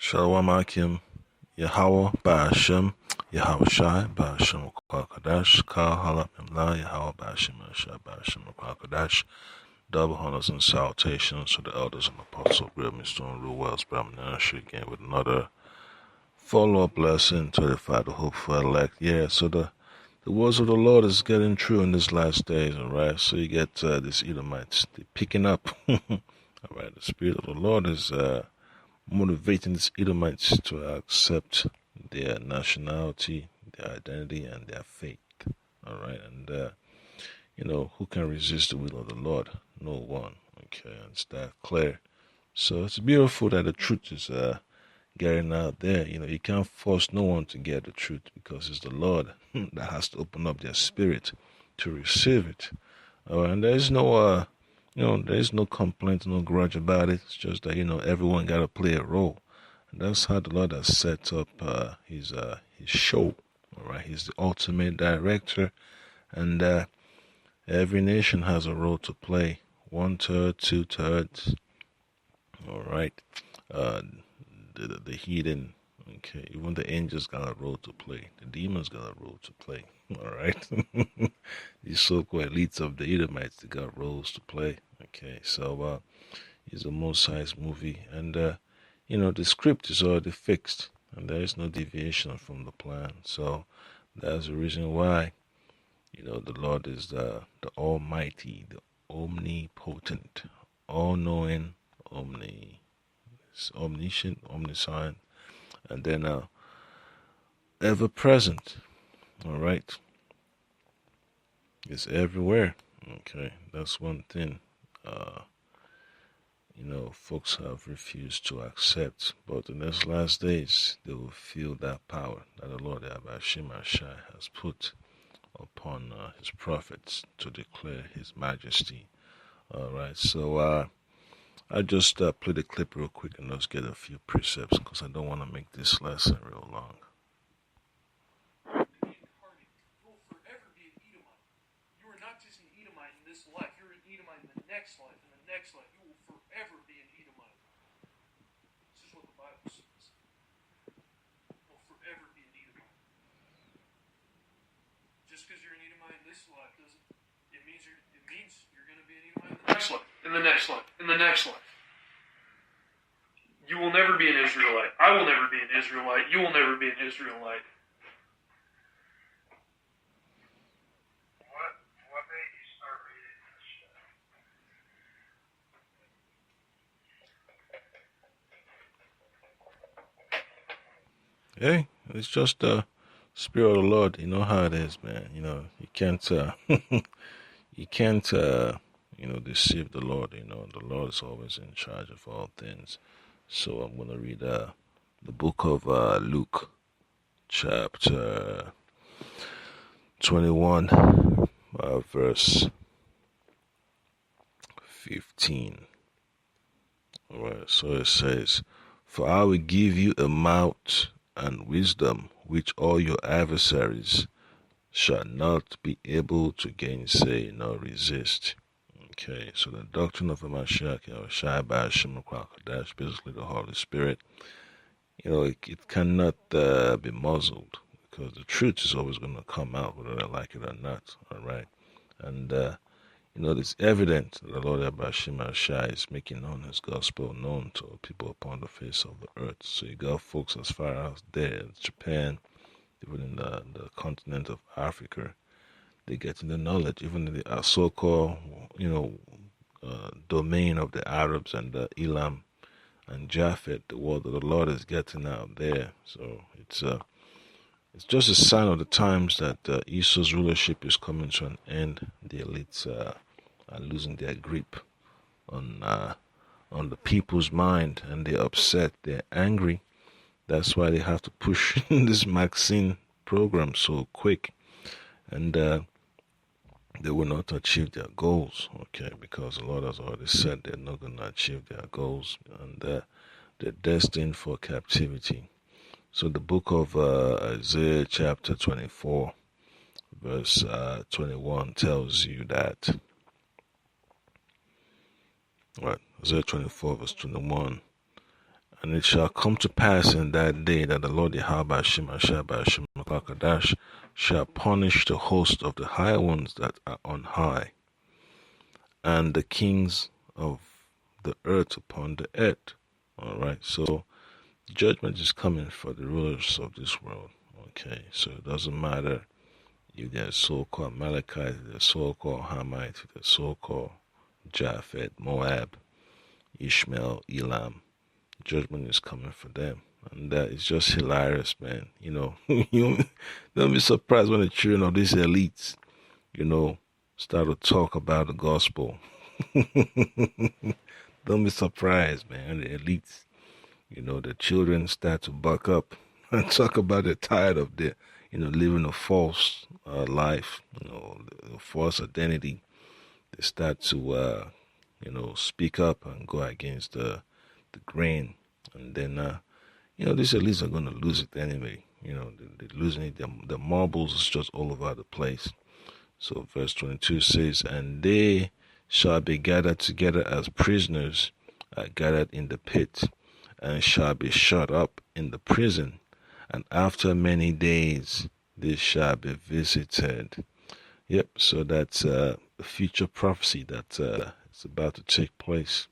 Shalom Akim, Yahweh Ba'ashem, Yahweh Shai, Ba'ashem Kwakadash, Kal Halap Imla, Yahweh Ba'ashem Shai, Ba'ashem Kwakadash. Double honors and salutations to the elders and apostles, Grim Stone, Rule Wells, Brahman again with another follow-up lesson to edify the hopeful elect. Yeah, so the words of the Lord is getting true in these last days, alright? So you get these Edomites, they're picking up. Alright, the Spirit of the Lord is motivating these Edomites to accept their nationality, their identity, and their faith. Alright, and who can resist the will of the Lord? No one. Okay, it's that clear. So it's beautiful that the truth is getting out there. You can't force no one to get the truth because it's the Lord that has to open up their spirit to receive it. And there's no there's no complaint, no grudge about it. It's just that everyone got to play a role, and that's how the Lord has set up his show. All right, He's the ultimate director, and every nation has a role to play. 1/3, 2/3. All right, the heathen. Okay, even the angels got a role to play. The demons got a role to play. All right, these so-called elites of the Edomites, they got roles to play. Okay, so it's a Most High's movie, and the script is already fixed, and there is no deviation from the plan. So that's the reason why the Lord is the Almighty, the omnipotent, all-knowing, omniscient, omniscient, and then ever-present. All right, it's everywhere. Okay, that's one thing. Folks have refused to accept, but in these last days, they will feel that power that the Lord Abashim Ashai has put upon his prophets to declare his majesty. All right, so I just play the clip real quick and let's get a few precepts because I don't want to make this lesson real long. You will forever be an Edomite. You are not just an Edomite in this life, you're an Edomite in the next life. In the next life, you will forever be an Edomite. This is what the Bible says. You will forever be an Edomite. Just because you're an Edomite in this life doesn't it means you're going to be an Edomite in the next life. In the next life. In the next life. You will never be an Israelite. I will never be an Israelite. You will never be an Israelite. What made you start reading this shit? Hey, it's just the Spirit of the Lord. You know how it is, man. You can't you can't deceive the Lord. The Lord is always in charge of all things. So I'm going to read the book of Luke, chapter 21, verse 15. All right, so it says, "For I will give you a mouth and wisdom which all your adversaries shall not be able to gainsay nor resist." Okay, so the doctrine of the Mashiach, Shai Ba'ashem Kwakadash, basically the Holy Spirit, it cannot be muzzled because the truth is always going to come out whether they like it or not. All right, and it's evident that the Lord Abashim Shai is making known his gospel known to people upon the face of the earth. So you got folks as far as there, Japan, even in the continent of Africa. They getting the knowledge, even in the so-called, domain of the Arabs and the Elam and Japhet. The word of the Lord is getting out there. So it's just a sign of the times that Esau's rulership is coming to an end. The elites are losing their grip on the people's mind, and they're upset. They're angry. That's why they have to push this vaccine program so quick, and they will not achieve their goals, okay, because the Lord has already said they're not going to achieve their goals, and they're destined for captivity. So the book of Isaiah chapter 24, verse 21 tells you that, right, Isaiah 24 verse 21, And it shall come to pass in that day that the Lord Yahweh Shemashah shall punish the host of the high ones that are on high, and the kings of the earth upon the earth. Alright, so judgment is coming for the rulers of this world. Okay, so it doesn't matter if they're so-called Amalekites, they're so-called Hamites, they're so-called Japhet, Moab, Ishmael, Elam. Judgment is coming for them. And that is just hilarious, man. You know, you don't be surprised when the children of these elites, you know, start to talk about the gospel. Don't be surprised, man. The elites, you know, the children start to buck up and talk about they're tired of the, you know, living a false life, you know, a false identity. They start to, you know, speak up and go against the grain. And then, you know, these elites are going to lose it anyway. You know, they're losing it. The marbles is just all over the place. So verse 22 says, and they shall be gathered together as prisoners are gathered in the pit, and shall be shut up in the prison, and after many days they shall be visited. Yep, so that's a future prophecy that is about to take place.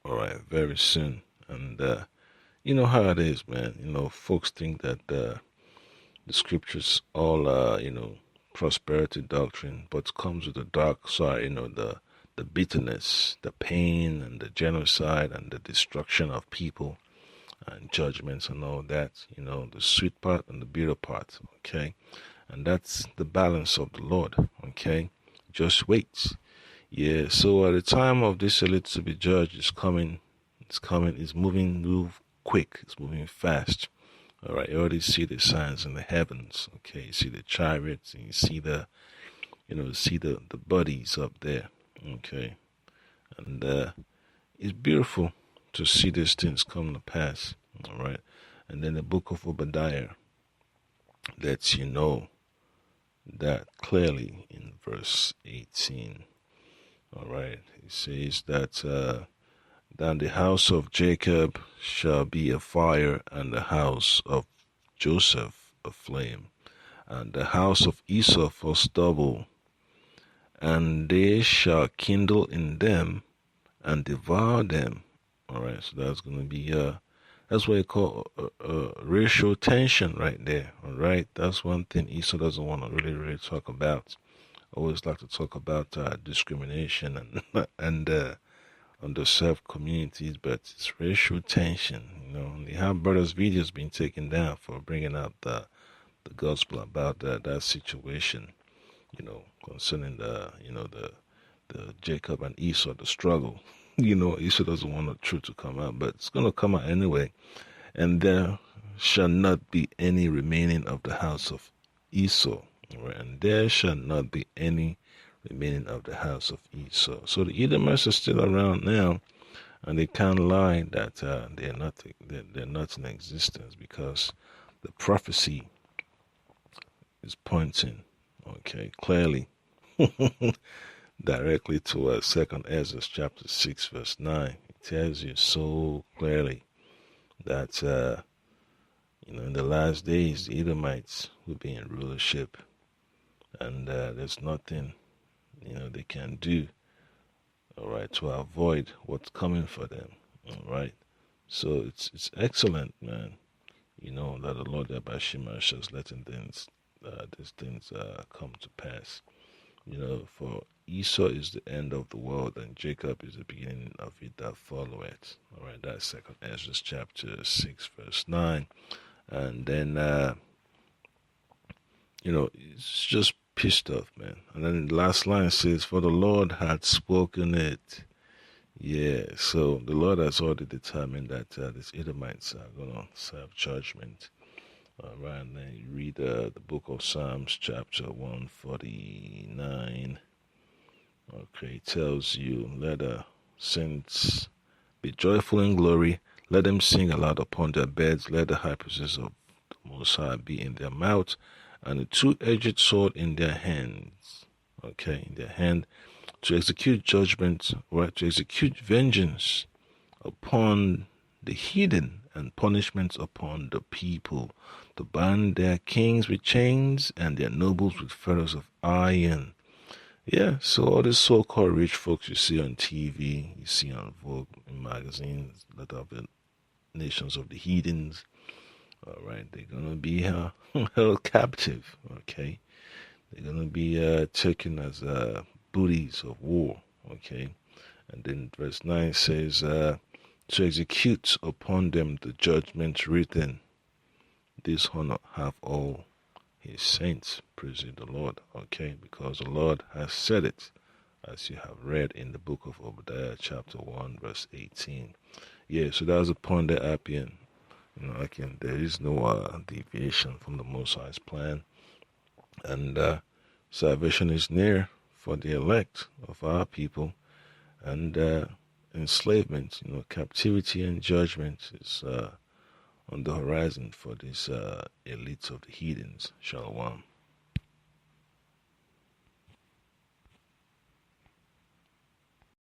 All right, very soon. And you know how it is, man. You know, folks think that the scriptures all, you know, prosperity doctrine, but comes with the dark side, you know, the bitterness, the pain, and the genocide, and the destruction of people, and judgments, and all that, you know, the sweet part and the bitter part, okay? And that's the balance of the Lord, okay? Just wait. Yeah, so at the time of this elite to be judged is coming, it's move quick, it's moving fast. All right, you already see the signs in the heavens. Okay, you see the chariots, and you see the, you know, see the bodies up there. Okay, and it's beautiful to see these things come to pass. All right, and then the book of Obadiah lets you know that clearly in verse 18. All right, it says that then the house of Jacob shall be a fire, and the house of Joseph a flame, and the house of Esau for stubble, and they shall kindle in them and devour them. All right, so that's going to be that's what you call racial tension right there. All right, that's one thing Esau doesn't want to really talk about. Always like to talk about discrimination and underserved communities, but it's racial tension. You know, they have brothers' videos being taken down for bringing out the gospel about that situation. You know, concerning the, you know, the Jacob and Esau, the struggle. You know, Esau doesn't want the truth to come out, but it's going to come out anyway. And there shall not be any remaining of the house of Esau, right? And there shall not be any remaining of the house of Esau. So the Edomites are still around now, and they can't lie that they're not in existence, because the prophecy is pointing, okay, clearly, directly to 2nd Ezra chapter 6 verse 9. It tells you so clearly that you know, in the last days the Edomites will be in rulership, and there's nothing, you know, they can do, all right, to avoid what's coming for them. All right, so it's excellent, man. You know that the Lord Yabashima is letting these things come to pass. You know, for Esau is the end of the world, and Jacob is the beginning of it that followeth. All right, that's 2nd Ezra chapter 6 verse 9. And then you know, it's just pissed off, man. And then the last line says, for the Lord had spoken it. Yeah, so the Lord has already determined that these Edomites are going to serve judgment. All right, and then you read the book of Psalms chapter 149. Okay, it tells you, let the saints be joyful in glory. Let them sing aloud upon their beds. Let the high praises of the Most High be in their mouth, and a two-edged sword in their hands. Okay, in their hand, to execute judgment, or to execute vengeance upon the heathen, and punishments upon the people, to bind their kings with chains and their nobles with fetters of iron. Yeah, so all these so-called rich folks you see on TV, you see on Vogue, in magazines that are the nations of the heathens, all right, they're gonna be held captive, okay? They're gonna be taken as booties of war, okay? And then verse 9 says, to execute upon them the judgment written. This honor have all his saints, praise the Lord, okay? Because the Lord has said it, as you have read in the book of Obadiah, chapter 1, verse 18. Yeah, so that's the point that happened. There is no deviation from the Most High's plan, and salvation is near for the elect of our people, and enslavement, captivity and judgment is on the horizon for these elites of the heathens. Shalom.